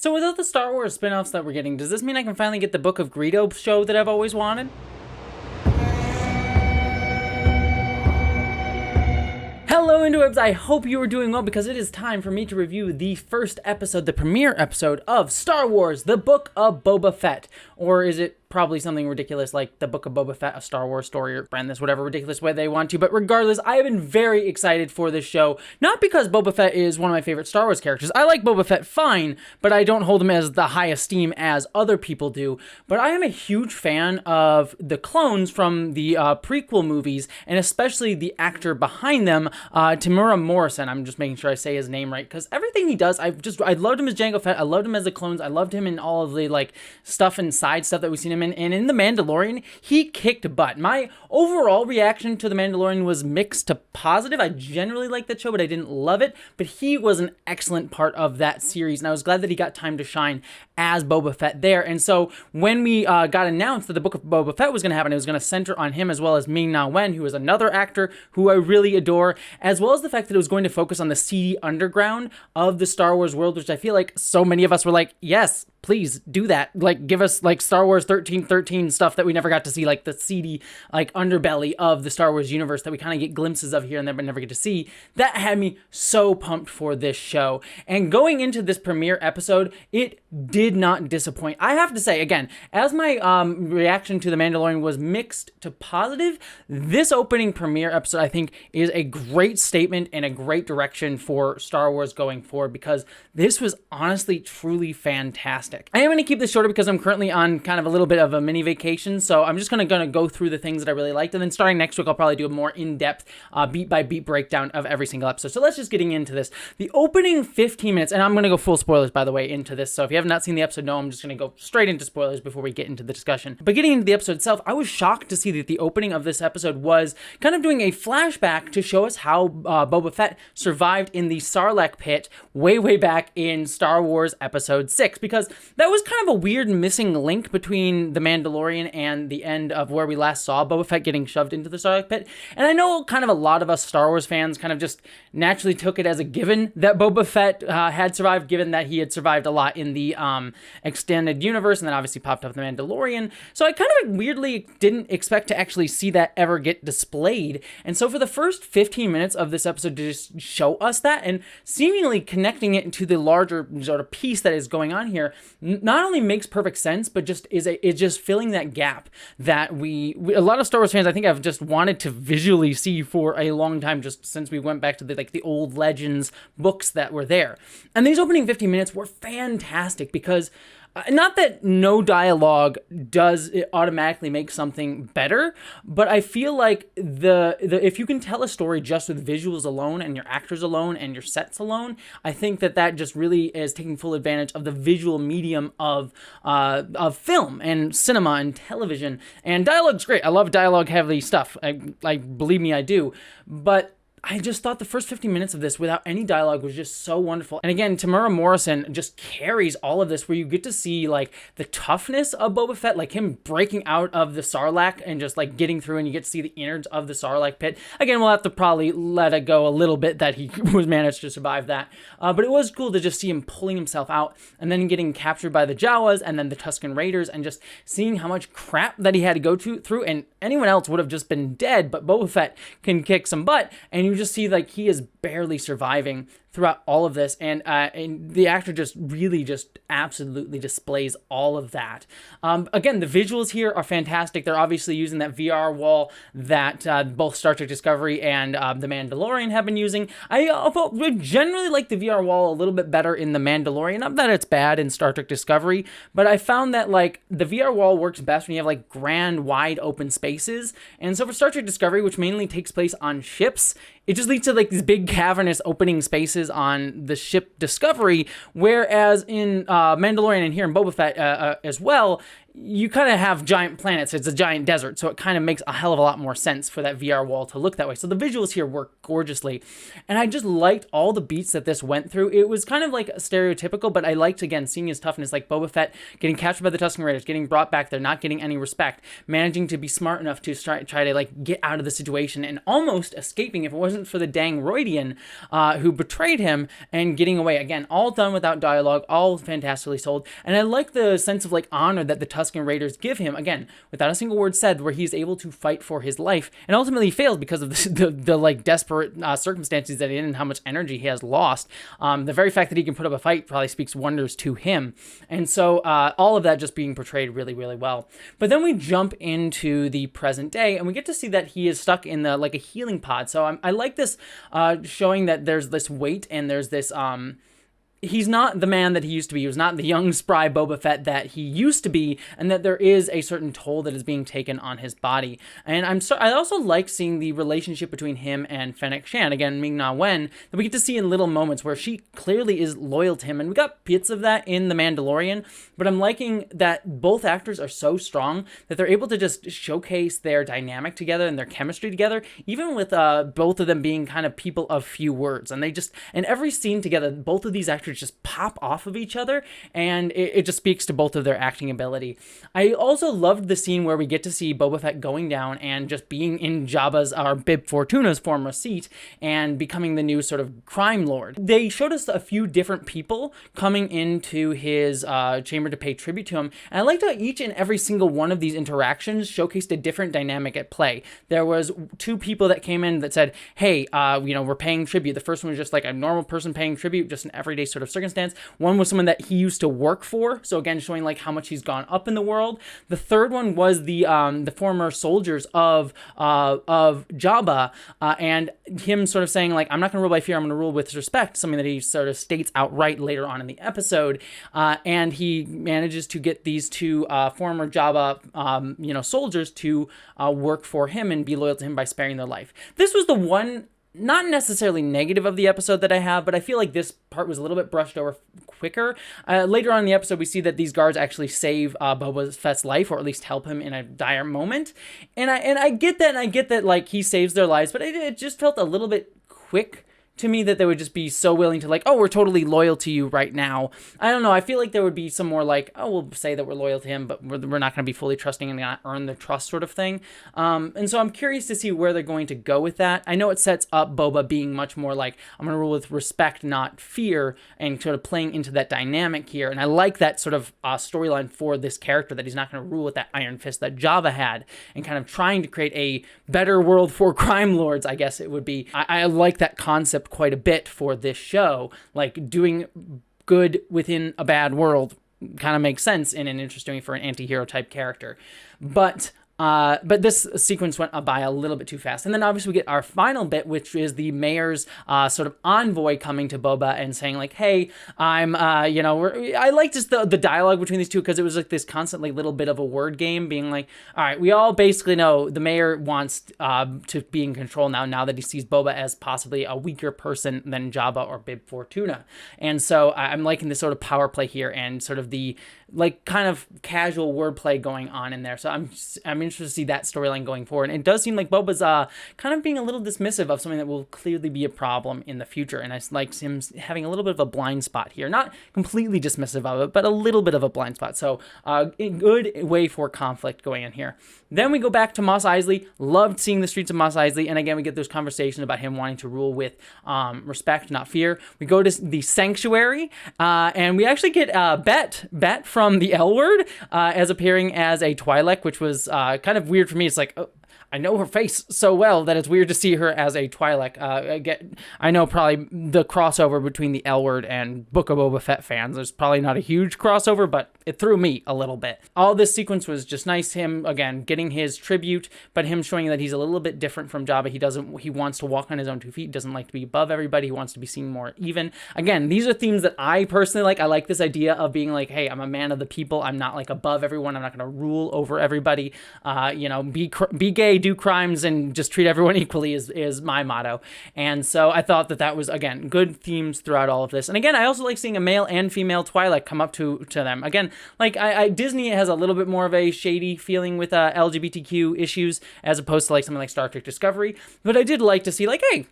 So with all the Star Wars spin-offs that we're getting, does this mean I can finally get the Book of Greedo show that I've always wanted? Hello interwebs, I hope you are doing well because it is time for me to review the first episode, the premiere episode of Star Wars, The Book of Boba Fett. Or is it probably something ridiculous like The Book of Boba Fett, a Star Wars story, or brand this whatever ridiculous way they want to. But regardless, I have been very excited for this show. Not because Boba Fett is one of my favorite Star Wars characters. I like Boba Fett fine, but I don't hold him as the high esteem as other people do. But I am a huge fan of the clones from the prequel movies, and especially the actor behind them, Temuera Morrison. I'm just making sure I say his name right, because everything he does, I loved him as Jango Fett. I loved him as the clones. I loved him in all of the stuff and side stuff that we've seen him in. And in The Mandalorian, he kicked butt. My overall reaction to The Mandalorian was mixed to positive. I generally liked that show, but I didn't love it. But he was an excellent part of that series, and I was glad that he got time to shine as Boba Fett there. And so when we got announced that the Book of Boba Fett was going to happen, it was going to center on him as well as Ming-Na Wen, who is another actor who I really adore, as well as the fact that it was going to focus on the seedy underground of the Star Wars world, which I feel like so many of us were like, yes, please do that. Give us Star Wars 1313 stuff that we never got to see, the seedy underbelly of the Star Wars universe that we kind of get glimpses of here and there but never get to see. That had me so pumped for this show. And going into this premiere episode, it did not disappoint. I have to say, again, as my reaction to The Mandalorian was mixed to positive, this opening premiere episode I think is a great statement and a great direction for Star Wars going forward, because this was honestly truly fantastic. I am going to keep this shorter because I'm currently on kind of a little bit of a mini vacation, so I'm just going to go through the things that I really liked, and then starting next week I'll probably do a more in-depth beat-by-beat breakdown of every single episode. So let's just getting into this. The opening 15 minutes, and I'm going to go full spoilers by the way into this, so if you have not seen the episode, no, I'm just going to go straight into spoilers before we get into the discussion. But getting into the episode itself, I was shocked to see that the opening of this episode was kind of doing a flashback to show us how Boba Fett survived in the Sarlacc pit way back in Star Wars Episode 6, because that was kind of a weird missing link between The Mandalorian and the end of where we last saw Boba Fett getting shoved into the Sarlacc pit. And I know kind of a lot of us Star Wars fans kind of just naturally took it as a given that Boba Fett had survived, given that he had survived a lot in the extended universe, and then obviously popped up The Mandalorian. So I kind of weirdly didn't expect to actually see that ever get displayed. And so for the first 15 minutes of this episode to just show us that, and seemingly connecting it into the larger sort of piece that is going on here, not only makes perfect sense, but just is just filling that gap that we a lot of Star Wars fans I think have just wanted to visually see for a long time, just since we went back to the old Legends books that were there. And these opening 15 minutes were fantastic because not that no dialogue does it automatically make something better, but I feel like the if you can tell a story just with visuals alone and your actors alone and your sets alone, I think that just really is taking full advantage of the visual medium of film and cinema and television. And dialogue's great. I love dialogue heavy stuff. I believe me, I do. But I just thought the first 15 minutes of this without any dialogue was just so wonderful. And again, Temuera Morrison just carries all of this, where you get to see the toughness of Boba Fett, him breaking out of the Sarlacc and just getting through, and you get to see the innards of the Sarlacc pit. Again, we'll have to probably let it go a little bit that he was managed to survive that. But it was cool to just see him pulling himself out and then getting captured by the Jawas and then the Tusken Raiders, and just seeing how much crap that he had to go through, and anyone else would have just been dead, but Boba Fett can kick some butt, and you just see he is barely surviving throughout all of this, and the actor just really just absolutely displays all of that. Again, the visuals here are fantastic. They're obviously using that VR wall that both Star Trek Discovery and The Mandalorian have been using. I generally like the VR wall a little bit better in The Mandalorian. Not that it's bad in Star Trek Discovery, but I found that the VR wall works best when you have grand, wide open spaces. And so for Star Trek Discovery, which mainly takes place on ships, it just leads to these big cavernous opening spaces on the ship Discovery, whereas in Mandalorian and here in Boba Fett as well, you kind of have giant planets. It's a giant desert, so it kind of makes a hell of a lot more sense for that VR wall to look that way. So the visuals here work gorgeously, and I just liked all the beats that this went through. It was kind of like stereotypical, but I liked, again, seeing his toughness, like Boba Fett getting captured by the Tusken Raiders, getting brought back there, not getting any respect, managing to be smart enough to try to like get out of the situation and almost escaping if it wasn't for the dang Roidian who betrayed him, and getting away. Again, all done without dialogue, all fantastically sold, and I like the sense of like honor that the Tusken Raiders give him, again, without a single word said, where he's able to fight for his life, and ultimately fails because of the like desperate circumstances that he's in and how much energy he has lost. The very fact that he can put up a fight probably speaks wonders to him, and so all of that just being portrayed really, really well. But then we jump into the present day, and we get to see that he is stuck in the like a healing pod. So I like this showing that there's this weight and there's this he's not the man that he used to be. He was not the young, spry Boba Fett that he used to be, and that there is a certain toll that is being taken on his body. And I also like seeing the relationship between him and Fennec Shand, again, Ming-Na Wen, that we get to see in little moments where she clearly is loyal to him. And we got bits of that in The Mandalorian, but I'm liking that both actors are so strong that they're able to just showcase their dynamic together and their chemistry together, even with both of them being kind of people of few words. And they just, in every scene together, both of these actors just pop off of each other, and it just speaks to both of their acting ability. I also loved the scene where we get to see Boba Fett going down and just being in Jabba's, or Bib Fortuna's former seat, and becoming the new sort of crime lord. They showed us a few different people coming into his chamber to pay tribute to him, and I liked how each and every single one of these interactions showcased a different dynamic at play. There was two people that came in that said, hey, we're paying tribute. The first one was just like a normal person paying tribute, just an everyday sort of circumstance. One was someone that he used to work for, so again, showing like how much he's gone up in the world. The third one was the former soldiers of Jabba, and him sort of saying like, I'm not going to rule by fear, I'm going to rule with respect, something that he sort of states outright later on in the episode. And he manages to get these two former Jabba soldiers to work for him and be loyal to him by sparing their life. This was the one not necessarily negative of the episode that I have, but I feel like this part was a little bit brushed over quicker. Later on in the episode, we see that these guards actually save Boba Fett's life, or at least help him in a dire moment. And I get that, and I get that like he saves their lives, but it just felt a little bit quick to me that they would just be so willing to like, oh, we're totally loyal to you right now. I don't know. I feel like there would be some more like, oh, we'll say that we're loyal to him, but we're not going to be fully trusting and not earn the trust sort of thing. And so I'm curious to see where they're going to go with that. I know it sets up Boba being much more like, I'm going to rule with respect, not fear, and sort of playing into that dynamic here. And I like that sort of storyline for this character, that he's not going to rule with that iron fist that Jabba had, and kind of trying to create a better world for crime lords, I guess it would be. I like that concept quite a bit for this show. Like, doing good within a bad world kind of makes sense in an interesting way for an anti-hero type character. But this sequence went by a little bit too fast. And then obviously we get our final bit, which is the mayor's sort of envoy coming to Boba and saying like, hey, I like just the dialogue between these two, because it was like this constantly little bit of a word game, being like, all right, we all basically know the mayor wants to be in control now that he sees Boba as possibly a weaker person than Jabba or Bib Fortuna. And so I'm liking this sort of power play here, and sort of the like kind of casual wordplay going on in there. So I'm interested to see that storyline going forward. And it does seem like Boba's kind of being a little dismissive of something that will clearly be a problem in the future. And I like him having a little bit of a blind spot here. Not completely dismissive of it, but a little bit of a blind spot. So a good way for conflict going in here. Then we go back to Mos Eisley. Loved seeing the streets of Mos Eisley. And again, we get those conversations about him wanting to rule with respect, not fear. We go to the sanctuary, and we actually get Bet from the L Word as appearing as a Twi'lek, which was kind of weird for me. It's like, oh, I know her face so well that it's weird to see her as a Twi'lek. I know probably the crossover between the L Word and Book of Boba Fett fans. There's probably not a huge crossover, but it threw me a little bit. All this sequence was just nice. Him, again, getting his tribute, but him showing that he's a little bit different from Jabba. He wants to walk on his own 2 feet, doesn't like to be above everybody. He wants to be seen more even. Again, these are themes that I personally like. I like this idea of being like, hey, I'm a man of the people. I'm not like above everyone. I'm not going to rule over everybody. Be gay, do crimes, and just treat everyone equally is my motto. And so I thought that was, again, good themes throughout all of this. And again, I also like seeing a male and female Twi'lek come up to them. Again, Like, Disney has a little bit more of a shady feeling with LGBTQ issues as opposed to like something like Star Trek Discovery. But I did like to see like, hey,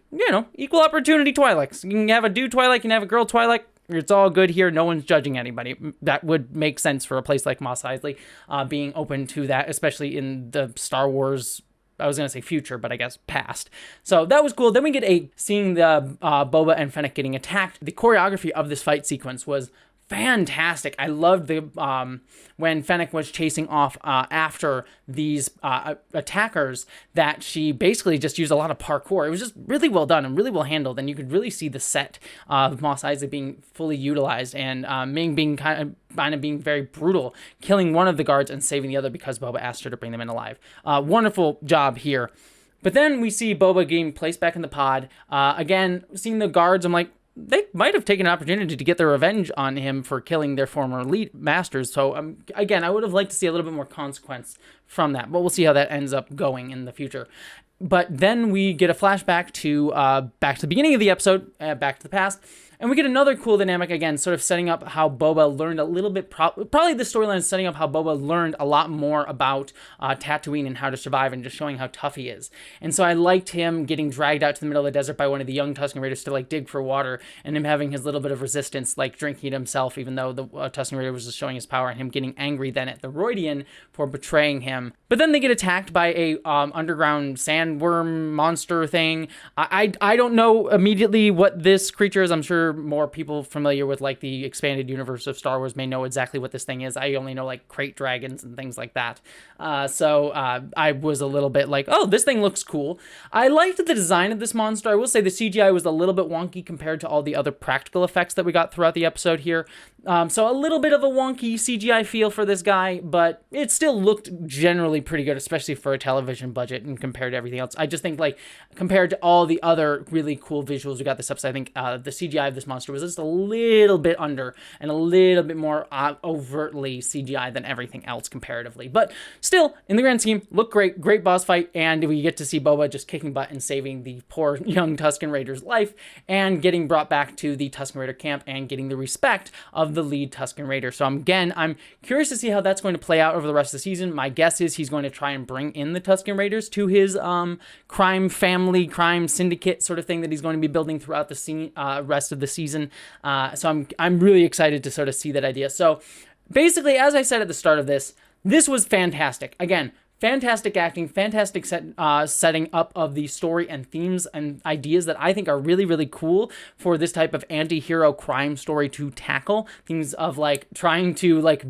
equal opportunity Twi'leks. You can have a dude Twi'lek, you can have a girl Twi'lek. It's all good here. No one's judging anybody. That would make sense for a place like Mos Eisley, being open to that, especially in the Star Wars, I was going to say future, but I guess past. So that was cool. Then we get seeing the Boba and Fennec getting attacked. The choreography of this fight sequence was fantastic. I loved the when Fennec was chasing off after these attackers, that she basically just used a lot of parkour. It was just really well done and really well handled, and you could really see the set of Mos Eisley being fully utilized, and Ming being kind of being very brutal, killing one of the guards and saving the other because Boba asked her to bring them in alive. Wonderful job here. But then we see Boba getting placed back in the pod. Again, seeing the guards, I'm like, they might have taken an opportunity to get their revenge on him for killing their former elite masters. So, again, I would have liked to see a little bit more consequence from that. But we'll see how that ends up going in the future. But then we get a flashback to back to the beginning of the episode, back to the past. And we get another cool dynamic, again, sort of setting up how Boba learned a little bit, probably the storyline is setting up how Boba learned a lot more about Tatooine and how to survive, and just showing how tough he is. And so I liked him getting dragged out to the middle of the desert by one of the young Tusken Raiders to like dig for water, and him having his little bit of resistance, like drinking it himself, even though the Tusken Raider was just showing his power, and him getting angry then at the Roidian for betraying him. But then they get attacked by a underground sandworm monster thing. I don't know immediately what this creature is. I'm sure more people familiar with like the expanded universe of Star Wars may know exactly what this thing is. I only know like crate dragons and things like that. So I was a little bit like, oh, this thing looks cool. I liked the design of this monster. I will say the CGI was a little bit wonky compared to all the other practical effects that we got throughout the episode here. So a little bit of a wonky CGI feel for this guy, but it still looked generally pretty good, especially for a television budget and compared to everything else. I just think like compared to all the other really cool visuals we got this episode, I think the CGI of this monster was just a little bit under and a little bit more overtly CGI than everything else comparatively. But still, in the grand scheme, look great, great boss fight, and we get to see Boba just kicking butt and saving the poor young Tusken Raider's life and getting brought back to the Tusken Raider camp and getting the respect of the lead Tusken Raider. So I'm curious to see how that's going to play out over the rest of the season. My guess is he's going to try and bring in the Tusken Raiders to his crime family, crime syndicate sort of thing that he's going to be building throughout the rest of the season. So I'm really excited to sort of see that idea. So basically, as I said at the start of this was fantastic. Again, fantastic acting, fantastic setting up of the story and themes and ideas that I think are really, really cool for this type of anti-hero crime story to tackle. Things of like trying to like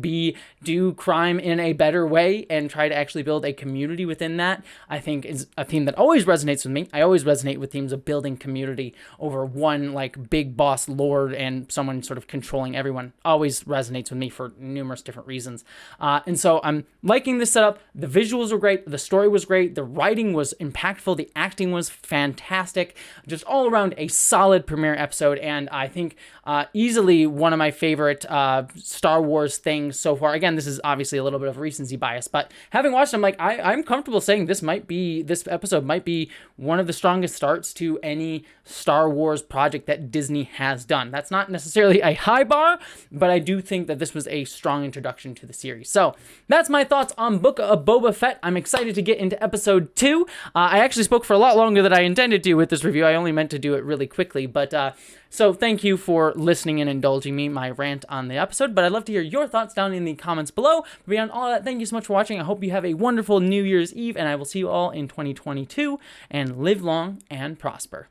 do crime in a better way and try to actually build a community within that, I think is a theme that always resonates with me. I always resonate with themes of building community over one like big boss lord and someone sort of controlling everyone. Always resonates with me for numerous different reasons. And so I'm liking this setup. The visuals were great, the story was great, the writing was impactful, the acting was fantastic, just all around a solid premiere episode, and I think easily one of my favorite Star Wars things so far. Again, this is obviously a little bit of recency bias, but having watched them, like I'm comfortable saying this episode might be one of the strongest starts to any Star Wars project that Disney has done. That's not necessarily a high bar, but I do think that this was a strong introduction to the series. So that's my thoughts on Book of Boba Fett. I'm excited to get into episode 2. I actually spoke for a lot longer than I intended to with this review. I only meant to do it really quickly, but so thank you for listening and indulging me, my rant on the episode, but I'd love to hear your thoughts down in the comments below. But beyond all that, thank you so much for watching. I hope you have a wonderful New Year's Eve, and I will see you all in 2022, and live long and prosper.